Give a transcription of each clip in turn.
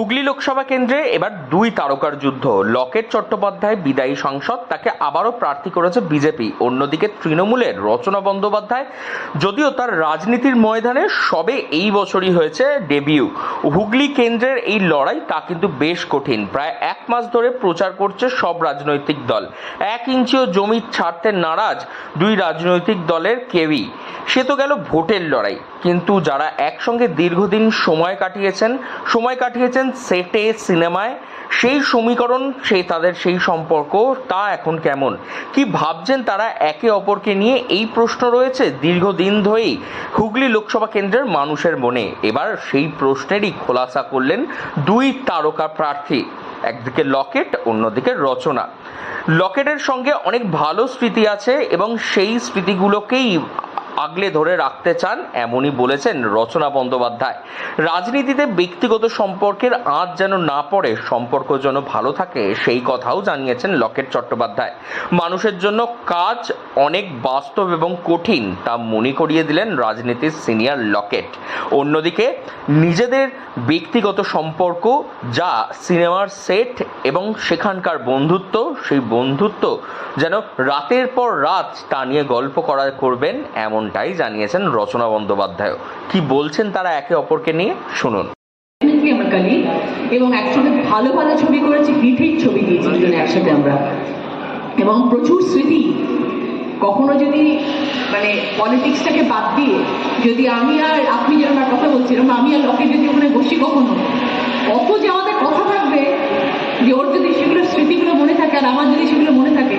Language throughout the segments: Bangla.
হুগলি লোকসভা কেন্দ্রে এবার দুই তারকার যুদ্ধ। লকেট চট্টোপাধ্যায় বিদায়ী সাংসদ, তাকে আবারও প্রার্থী করেছে বিজেপি। অন্যদিকে তৃণমূলের রচনা বন্দ্যোপাধ্যায়, যদিও তার রাজনীতির ময়দানে সবে এই বছরই হয়েছে ডেবিউ। হুগলি কেন্দ্রের এই লড়াই তা কিন্তু বেশ কঠিন। প্রায় এক মাস ধরে প্রচার করছে সব রাজনৈতিক দল। 1 ইঞ্চিও জমি ছাড়তে নারাজ দুই রাজনৈতিক দলের কেউই। সে তো গেল ভোটের লড়াই, কিন্তু যারা একসঙ্গে দীর্ঘদিন সময় কাটিয়েছেন সেটে, সিনেমায়, সেই সমীকরণ, তাদের সেই সম্পর্ক তা এখন কেমন, কি ভাবছেন তারা একে অপরকে নিয়ে, এই প্রশ্ন রয়েছে দীর্ঘদিন ধরেই হুগলি লোকসভা কেন্দ্রের মানুষের মনে। এবার সেই প্রশ্নেরই খোলাসা করলেন দুই তারকা প্রার্থী, একদিকে লকেট, অন্যদিকে রচনা। লকেটের সঙ্গে অনেক ভালো স্মৃতি আছে এবং সেই স্মৃতিগুলোকেই আগলে ধরে রাখতে চান, এমনই বলেছেন রচনা বন্দ্যোপাধ্যায়। রাজনীতিতে ব্যক্তিগত সম্পর্কের আঁচ যেন না পড়ে, সম্পর্ক যেন ভালো থাকে, সেই কথাও জানিয়েছেন লকেট চট্টোপাধ্যায়। মানুষের জন্য কাজ অনেক বাস্তব এবং কঠিন, তা মনে করিয়ে দিলেন রাজনীতির সিনিয়র লকেট। অন্যদিকে নিজেদের ব্যক্তিগত সম্পর্ক, যা সিনেমার সেট এবং সেখানকার বন্ধুত্ব, সেই বন্ধুত্ব যেন রাতের পর রাত তা নিয়ে গল্প করবেন, এমনটাই জানিয়েছেন রচনা বন্দ্যোপাধ্যায়। কি বলছেন তারা একে অপরকে নিয়ে, শুনুন। এবং একসাথে ভালো ভালো ছবি করেছি, হিট ছবি দিয়েছি দুজনে একসাথে আমরা, এবং প্রচুর স্মৃতি। কখনো যদি পলিটিক্সটাকে বাদ দিয়ে যদি আমি আর আপনি যেরকম একটা কথা বলছিলাম, আমি আর লকেট যদি ওখানে বসি, কখনো অত যে আমাদের কথা থাকবে, যে ওর যদি সেগুলো স্মৃতিগুলো মনে থাকে আর আমার যদি সেগুলো মনে থাকে,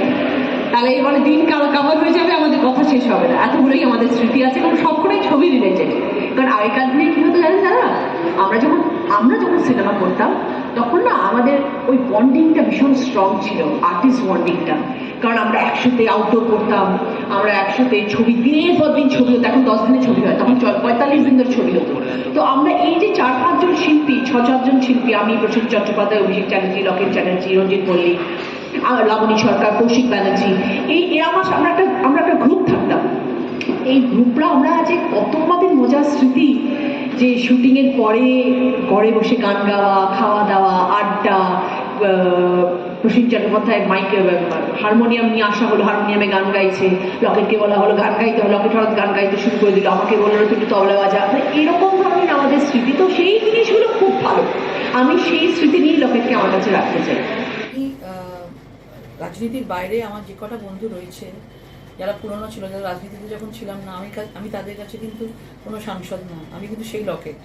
তাহলে দিন কাভার হয়ে যাবে, আমাদের কথা শেষ হবে না। এতগুলোই আমাদের স্মৃতি আছে এবং সবগুলোই ছবি রিলেটেড। কারণ আগেকার দিনে কি হতো জানেন দাদা, আমরা যখন সিনেমা করতাম তখন না আমাদের ওই বন্ডিংটা ভীষণ স্ট্রং ছিল, আর্টিস্ট বন্ডিংটা। কারণ আমরা একসাথে আউটডোর করতাম, আমরা একসাথে ছবি, দিনের পর দিন ছবি হতো। এখন 10 দিনের ছবি হয়, তখন 45 দিন ধরে ছবি হতো। তো আমরা এই যে 4-5 জন শিল্পী, 6-7 জন শিল্পী, আমি প্রসেনজিৎ চট্টোপাধ্যায়, অভিষেক চ্যাটার্জি, লকেট চ্যাটার্জি, রঞ্জিত মল্লিক, লাবণী সরকার, কৌশিক ব্যানার্জি, আমরা একটা গ্রুপ থাকতাম। এই গ্রুপরা আমরা যে কত আমাদের মজার স্মৃতি, যে শুটিংয়ের পরে ঘরে বসে গান গাওয়া, খাওয়া দাওয়া, আড্ডা, প্রসেনজিৎ চট্টোপাধ্যায় মাইকে হারমোনিয়াম নিয়ে আসা হলো, হারমোনিয়ামে গান গাইছে, লকেটকে বলা হলো গান গাইতে হবে, লকেট হঠাৎ গান গাইতে শুরু করে দিল, আমাকে বললো একটু তবলা বাজা, এরকম ধরনের আমাদের স্মৃতি। তো সেই জিনিসগুলো খুব ভালো, আমি সেই স্মৃতি নিয়ে লকেটকে আমার কাছে রাখতে চাই। রাজনীতির বাইরে আমার যে কটা বন্ধু রয়েছে, যারা পুরনো ছিল, যারা রাজনীতিতে যখন ছিলাম না, আমি তাদের কাছে কিন্তু কোনো সাংসদ না, আমি কিন্তু সেই লকেট।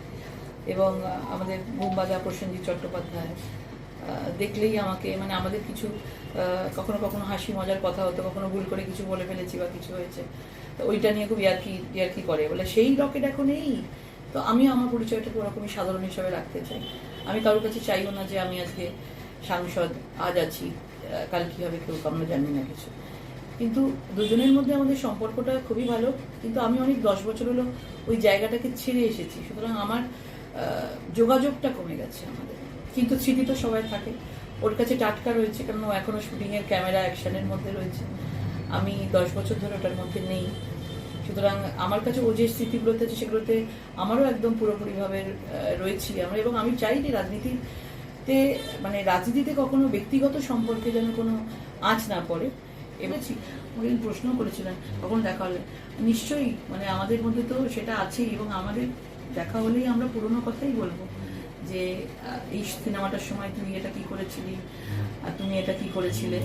এবং আমাদের বোমবাজা প্রসেনজিৎ চট্টোপাধ্যায় দেখলেই আমাকে, আমাদের কিছু কখনো কখনো হাসি মজার কথা হতো, কখনো ভুল করে কিছু বলে ফেলেছি বা কিছু হয়েছে, তো ওইটা নিয়ে খুব ইয়ার্কি করে, বলে সেই লকেট এখন এই। তো আমি আমার পরিচয়টাকে ওরকমই সাধারণ হিসাবে রাখতে চাই। আমি কারোর কাছে চাইও না যে আমি আজকে সাংসদ, আজ আছি, কাল কী হবে কেউ আমরা জানি না কিছু। কিন্তু দুজনের মধ্যে আমাদের সম্পর্কটা খুবই ভালো, কিন্তু আমি অনেক 10 বছর হলো ওই জায়গাটাকে ছেড়ে এসেছি, সুতরাং আমার যোগাযোগটা কমে গেছে আমাদের। কিন্তু স্মৃতি তো সবাই থাকে, ওর কাছে টাটকা রয়েছে, কারণ ও এখনও শুটিংয়ের ক্যামেরা অ্যাকশনের মধ্যে রয়েছে, আমি 10 বছর ধরে ওটার মধ্যে নেই। সুতরাং আমার কাছে ও যে স্মৃতিগুলোতে আছে সেগুলোতে আমারও একদম পুরোপুরিভাবে রয়েছি আমরা। এবং আমি চাই যে রাজনীতিতে কখনো ব্যক্তিগত সম্পর্কে যেন কোনো আঁচ না পড়ে। এবেছি উনি প্রশ্ন করেছিলেন কখন দেখা হলে, নিশ্চয়ই আমাদের মধ্যে তো সেটা আছেই, এবং আমাদের দেখা হলেই আমরা পুরোনো কথাই বলবো, যে এই সিনেমাটার সময় তুমি এটা কি করেছিলি, আর তুমি এটা কি করেছিলে।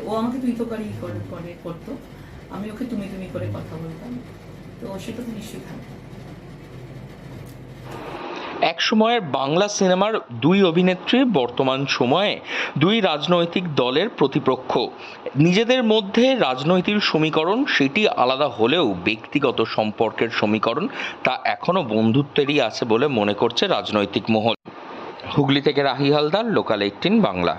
ও আমাকে তুই তোকারি করতো, আমি ওকে তুমি করে কথা বলতাম, তো সেটা তো নিশ্চয়ই থাকবে। এক সময়ের বাংলা সিনেমার দুই অভিনেত্রী বর্তমান সময়ে দুই রাজনৈতিক দলের প্রতিপক্ষ। নিজেদের মধ্যে রাজনৈতিক সমীকরণ সেটি আলাদা হলেও ব্যক্তিগত সম্পর্কের সমীকরণ তা এখনও বন্ধুত্বেরই আছে বলে মনে করছে রাজনৈতিক মহল। হুগলি থেকে রাহি হালদার, লোকাল 18 বাংলা।